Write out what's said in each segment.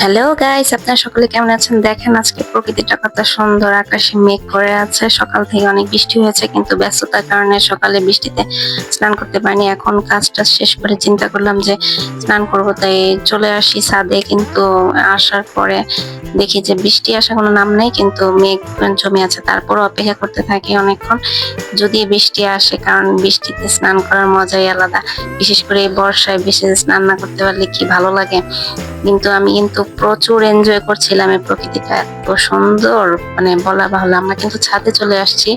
Hello guys, আপনারা সকলে কেমন আছেন? দেখেন আজকে প্রকৃতিটা কত সুন্দর, আকাশে মেঘ করে আছে। সকাল থেকে অনেক বৃষ্টি হয়েছে, কিন্তু ব্যস্ততার কারণে সকালে বৃষ্টিতে স্নান করতে পারিনি। এখন কাজটা শেষ করে চিন্তা করলাম যে স্নান করব, তাই চলে আসি ছাদে। কিন্তু আসার পরে দেখি যে বৃষ্টি আসার কোনো নাম নেই, কিন্তু মেঘ জমে আছে। তারপরও অপেক্ষা করতে থাকি অনেকক্ষণ, যদি বৃষ্টি আসে, কারণ বৃষ্টিতে স্নান করার মজাই আলাদা। বিশেষ করে এই বর্ষায় বৃষ্টিতে স্নান না করতে পারলে কি ভালো লাগে। কিন্তু আমি প্রচুর এনজয় করছিলাম, এই প্রকৃতিটা এত সুন্দর, মানে বলা বাহুল্য। আমরা কিন্তু ছাদে চলে আসছি,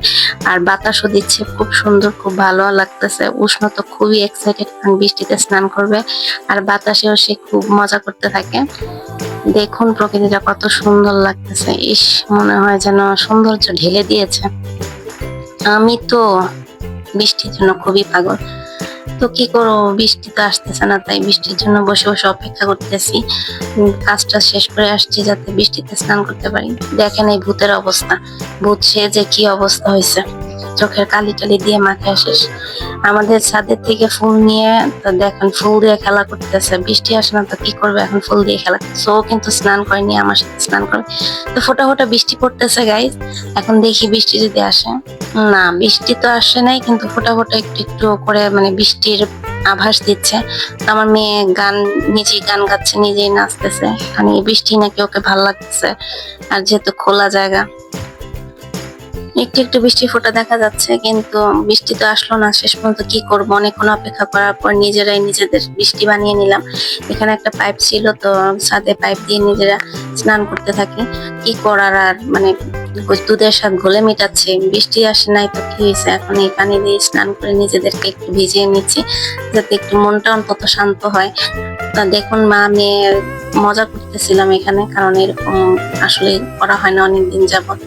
আর বাতাসও দিচ্ছে খুব সুন্দর, খুব ভালো লাগতেছে। উষ্ণ তো খুবই এক্সাইটেড, কারণ বৃষ্টিতে স্নান করবে, আর বাতাসেও সে খুব মজা করতে থাকে। দেখুন প্রকৃতিটা কত সুন্দর লাগতেছে, ইস, মনে হয় যেন সৌন্দর্য ঢেলে দিয়েছে। আমি তো বৃষ্টির জন্য খুবই পাগল। তো কি করবো, বৃষ্টি তো আসতেছে না, তাই বৃষ্টির জন্য বসে বসে অপেক্ষা করতেছি। কাজটা শেষ করে আসছি যাতে বৃষ্টিতে স্নান করতে পারি। দেখেন এই ভূতের অবস্থা, ভূত সে যে কি অবস্থা হয়েছে, চোখের কালি টালি দিয়ে মাথায় শেষ। আমাদের ছাদের থেকে ফুল নিয়ে, তো দেখেন ফুল দিয়ে খেলা করতেছে। বৃষ্টি আসে না তো কি করবে, এখন ফুল দিয়ে খেলা করতেছে। ও কিন্তু স্নান করেনি, আমার সাথে স্নান করে। তো ফোটা ফোটা বৃষ্টি পড়তেছে গাইস। এখন দেখি বৃষ্টি যদি আসে। না, বৃষ্টি তো আসে নাই, কিন্তু ফোটা ফোটা একটু একটু করে মানে বৃষ্টির আভাস দিচ্ছে। তো আমার মেয়ে নিজেই গান গাচ্ছে, নিজেই নাচতেছে, মানে বৃষ্টি নাকি ওকে ভাল লাগতেছে। আর যেহেতু খোলা জায়গা, একটু একটু বৃষ্টি ফোঁটা দেখা যাচ্ছে, কিন্তু বৃষ্টি তো আসলো না। শেষ পর্যন্ত কি করব, অনেকক্ষণ অপেক্ষা করার পর নিজেরাই নিজেদের বৃষ্টি বানিয়ে নিলাম। এখানে একটা পাইপ ছিল, তো ছাদে পাইপ দিয়ে নিজেরা স্নান করতে থাকি। কি করার আর, মানে দুধের স্বাদ ঘোলে মিটাচ্ছে। বৃষ্টি আসে নাই তো কি হয়েছে, এখন এই পানি দিয়ে স্নান করে নিজেদেরকে একটু ভিজিয়ে নিচ্ছি, যাতে একটু মনটা অন্তত শান্ত হয়। তা দেখুন মা মেয়ে মজা করতেছিলাম এখানে, কারণ এরকম আসলে করা হয় না অনেকদিন যাবত।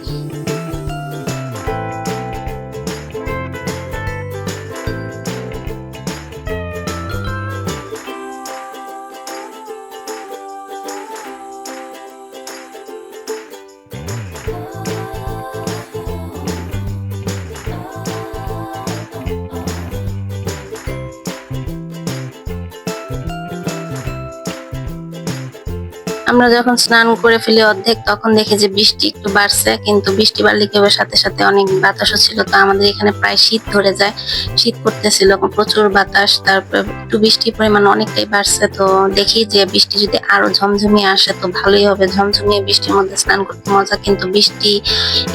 আমরা যখন স্নান করে ফেলি অর্ধেক, তখন দেখি যে বৃষ্টি একটু বাড়ছে, কিন্তু বৃষ্টি বাড়লে কি হবে, সাথে সাথে অনেক বাতাসও ছিল। তো আমাদের এখানে প্রায় শীত ধরে যায়, শীত করতেছিল, প্রচুর বাতাস। তারপর একটু বৃষ্টির পরিমাণ অনেকটাই বাড়ছে। তো দেখি যে বৃষ্টি যদি আরো ঝমঝমিয়ে আসে তো ভালোই হবে। ঝমঝমিয়ে বৃষ্টির মধ্যে স্নান করতে মজা, কিন্তু বৃষ্টি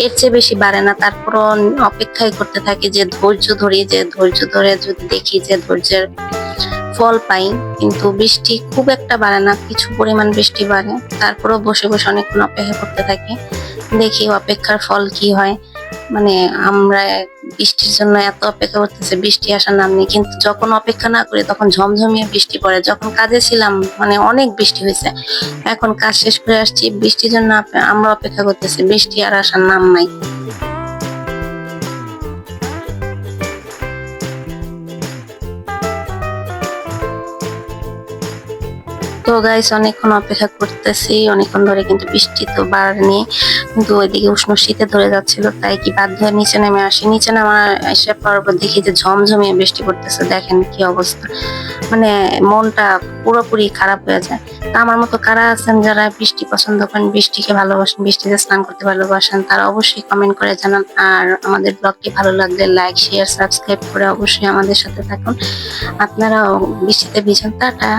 এর চেয়ে বেশি বাড়ে না। তারপরও অপেক্ষাই করতে থাকি, যে ধৈর্য ধরে যদি দেখি যে ধৈর্যের ফল পাই। কিন্তু বৃষ্টি খুব একটা বাড়ে না, কিছু পরিমাণ বৃষ্টি বাড়ে। তারপরেও বসে বসে অনেকক্ষণ অপেক্ষা করতে থাকি, দেখি অপেক্ষার ফল কি হয়। মানে আমরা বৃষ্টির জন্য এত অপেক্ষা করতেছি, বৃষ্টি আসার নাম নেই। কিন্তু যখন অপেক্ষা না করি তখন ঝমঝমিয়ে বৃষ্টি পড়ে। যখন কাজে ছিলাম মানে অনেক বৃষ্টি হয়েছে, এখন কাজ শেষ করে আসছি, বৃষ্টির জন্য আমরা অপেক্ষা করতেছি, বৃষ্টি আর আসার নাম নাই। তো গাইস, অনেকক্ষণ অপেক্ষা করতেছি, অনেকক্ষণ ধরে, কিন্তু বৃষ্টি তো বাড়েনি। কিন্তু ওইদিকে উষ্ণ শীতে ধরে যাচ্ছিল, তাই কি বাধ্য হয়ে নিচে নেমে আসি। নিচে নামার এসে পড়ার পর দেখি যে ঝমঝমিয়ে বৃষ্টি পড়তেছে। দেখেন কি অবস্থা, মানে মনটা পুরোপুরি খারাপ হয়ে যায়। তা আমার মতো কারা আছেন যারা বৃষ্টি পছন্দ করেন, বৃষ্টিকে ভালোবাসেন, বৃষ্টিতে স্নান করতে ভালোবাসেন, তারা অবশ্যই কমেন্ট করে জানান। আর আমাদের ব্লগটি ভালো লাগলে লাইক, শেয়ার, সাবস্ক্রাইব করে অবশ্যই আমাদের সাথে থাকুন। আপনারাও বৃষ্টিতে ভিজুন। টাটা।